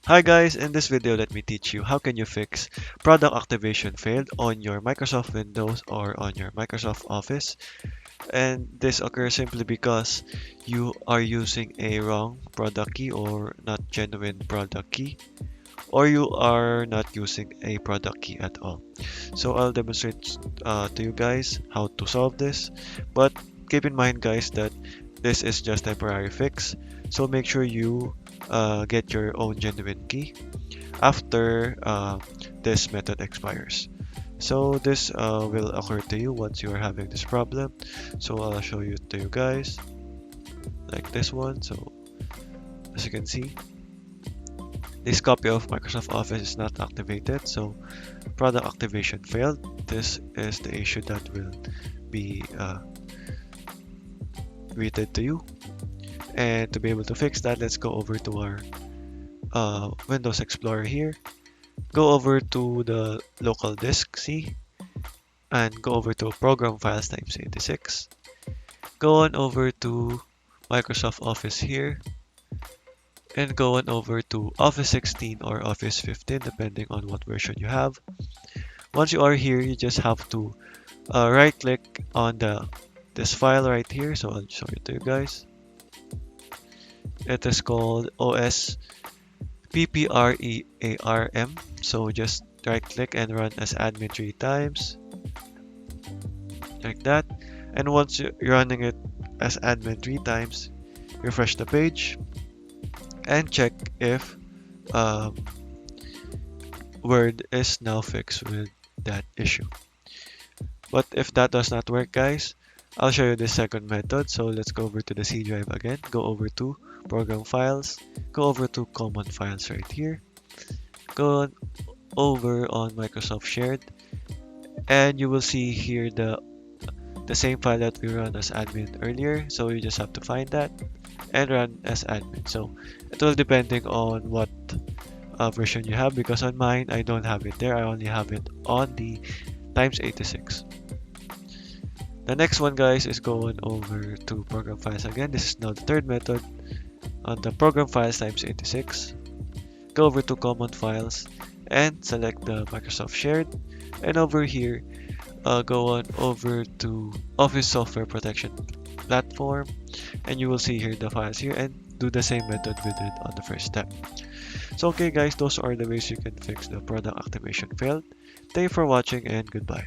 Hi guys, in this video let me teach you how can you fix product activation failed on your Microsoft Windows or on your Microsoft Office. And this occurs simply because you are using a wrong product key or not genuine product key, or you are not using a product key at all. So I'll demonstrate to you guys how to solve this, but keep in mind guys that this is just temporary fix, so make sure you get your own genuine key after this method expires. So this will occur to you once you are having this problem. So I'll show you to you guys like this one. So as you can see, this copy of Microsoft Office is not activated. So product activation failed. This is the issue that will be greeted to you. And to be able to fix that, let's go over to our Windows Explorer here. Go over to the local disk C and go over to Program Files times 86. Go on over to Microsoft Office here and go on over to Office 16 or Office 15 depending on what version you have. Once you are here, you just have to right click on this file right here. So I'll show it to you guys. It is called OS PPREARM. So just right click and run as admin 3 times like that. And once you're running it as admin 3 times, refresh the page and check if Word is now fixed with that issue. But if that does not work guys, I'll show you the second method. So let's go over to the C drive again, go over to Program Files, go over to Common Files right here, go on over on Microsoft Shared, and you will see here the same file that we run as admin earlier. So you just have to find that and run as admin. So it will depending on what version you have, because on mine I don't have it there, I only have it on the times 86. The next one guys is going over to Program Files again. This is now the third method on the Program Files times 86. Go over to Common Files and select the Microsoft Shared, and over here go on over to Office Software Protection Platform, and you will see here the files here, and do the same method we did on the first step. So okay guys, those are the ways you can fix the product activation failed. Thank you for watching and goodbye.